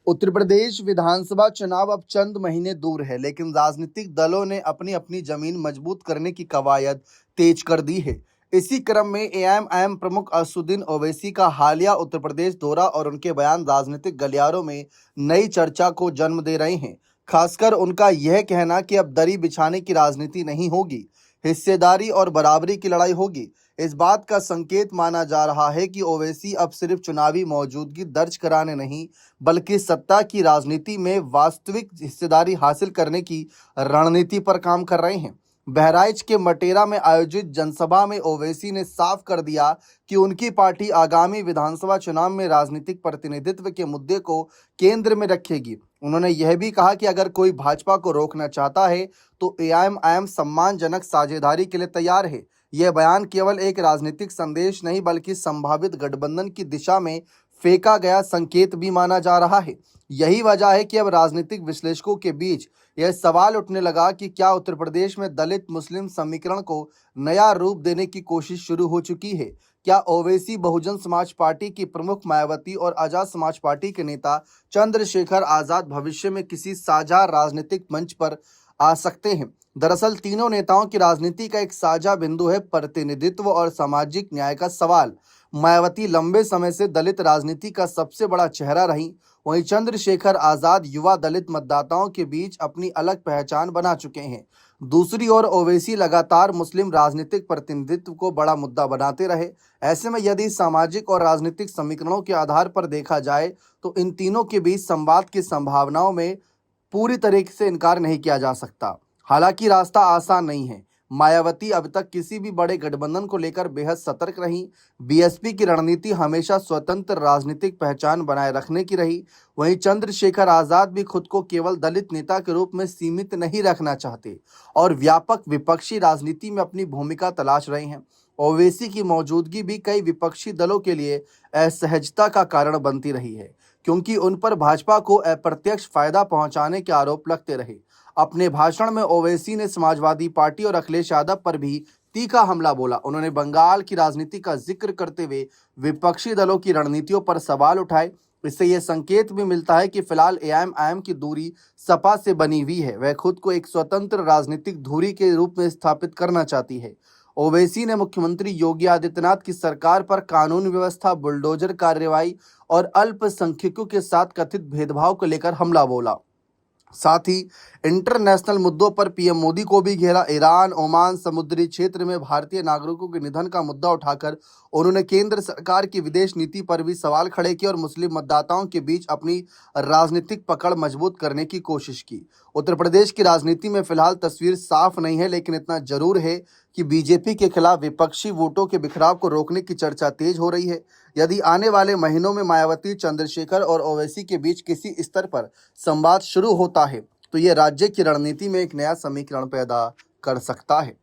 उत्तर प्रदेश विधानसभा चुनाव अब चंद महीने दूर है, लेकिन राजनीतिक दलों ने अपनी अपनी जमीन मजबूत करने की कवायद तेज कर दी है। इसी क्रम में एआईएमआईएम प्रमुख असदुद्दीन ओवैसी का हालिया उत्तर प्रदेश दौरा और उनके बयान राजनीतिक गलियारों में नई चर्चा को जन्म दे रहे हैं। खासकर उनका यह कहना कि अब दरी बिछाने की राजनीति नहीं होगी, हिस्सेदारी और बराबरी की लड़ाई होगी। इस बात का संकेत माना जा रहा है कि ओवैसी अब सिर्फ चुनावी मौजूदगी दर्ज कराने नहीं, बल्कि सत्ता की राजनीति में वास्तविक हिस्सेदारी हासिल करने की रणनीति पर काम कर रहे हैं। बहराइच के मटेरा में आयोजित जनसभा में ओवैसी ने साफ कर दिया कि उनकी पार्टी आगामी विधानसभा चुनाव में राजनीतिक प्रतिनिधित्व के मुद्दे को केंद्र में रखेगी। उन्होंने यह भी कहा कि अगर कोई भाजपा को रोकना चाहता है तो एआईएमआईएम सम्मानजनक साझेदारी के लिए तैयार है। यह बयान केवल एक राजनीतिक संदेश नहीं, बल्कि संभावित गठबंधन की दिशा में फेंका गया संकेत भी माना जा रहा है। यही वजह है कि अब राजनीतिक विश्लेषकों के बीच यह सवाल उठने लगा कि क्या उत्तर प्रदेश में दलित मुस्लिम समीकरण को नया रूप देने की कोशिश शुरू हो चुकी है। क्या ओवैसी बहुजन समाज पार्टी की प्रमुख मायावती और आजाद समाज पार्टी के नेता चंद्रशेखर आजाद भविष्य में किसी साझा राजनीतिक मंच पर आ सकते हैं। दरअसल तीनों नेताओं की राजनीति का एक साझा बिंदु है प्रतिनिधित्व और सामाजिक न्याय का सवाल। मायावती लंबे समय से दलित राजनीति का सबसे बड़ा चेहरा रही, वहीं चंद्रशेखर आजाद युवा दलित मतदाताओं के बीच अपनी अलग पहचान बना चुके हैं। दूसरी ओर ओवैसी लगातार मुस्लिम राजनीतिक प्रतिनिधित्व को बड़ा मुद्दा बनाते रहे। ऐसे में यदि सामाजिक और राजनीतिक समीकरणों के आधार पर देखा जाए तो इन तीनों के बीच संवाद की संभावनाओं में पूरी तरीके से इनकार नहीं किया जा सकता। हालांकि रास्ता आसान नहीं है। मायावती अब तक किसी भी बड़े गठबंधन को लेकर बेहद सतर्क रही। बीएसपी की रणनीति हमेशा स्वतंत्र राजनीतिक पहचान बनाए रखने की रही। वहीं चंद्रशेखर आजाद भी खुद को केवल दलित नेता के रूप में सीमित नहीं रखना चाहते और व्यापक विपक्षी राजनीति में अपनी भूमिका तलाश रहे हैं। ओवैसी की मौजूदगी भी कई विपक्षी दलों के लिए असहजता का कारण बनती रही है, क्योंकि उन पर भाजपा को अप्रत्यक्ष फायदा पहुंचाने के आरोप लगते रहे। अपने भाषण में ओवैसी ने समाजवादी पार्टी और अखिलेश यादव पर भी तीखा हमला बोला। उन्होंने बंगाल की राजनीति का जिक्र करते हुए विपक्षी दलों की रणनीतियों पर सवाल उठाए। इससे यह संकेत भी मिलता है कि फिलहाल एआईएमआईएम की दूरी सपा से बनी हुई है। वह खुद को एक स्वतंत्र राजनीतिक धुरी के रूप में स्थापित करना चाहती है। ओवैसी ने मुख्यमंत्री योगी आदित्यनाथ की सरकार पर कानून व्यवस्था, बुलडोजर कार्रवाई और अल्पसंख्यकों के साथ कथित भेदभाव को लेकर हमला बोला। साथ ही इंटरनेशनल मुद्दों पर पीएम मोदी को भी घेरा। ईरान, ओमान समुद्री क्षेत्र में भारतीय नागरिकों के निधन का मुद्दा उठाकर उन्होंने केंद्र सरकार की विदेश नीति पर भी सवाल खड़े किए और मुस्लिम मतदाताओं के बीच अपनी राजनीतिक पकड़ मजबूत करने की कोशिश की। उत्तर प्रदेश की राजनीति में फिलहाल तस्वीर साफ नहीं है, लेकिन इतना जरूर है कि बीजेपी के खिलाफ विपक्षी वोटों के बिखराव को रोकने की चर्चा तेज हो रही है। यदि आने वाले महीनों में मायावती, चंद्रशेखर और ओवैसी के बीच किसी स्तर पर संवाद शुरू होता है तो यह राज्य की रणनीति में एक नया समीकरण पैदा कर सकता है।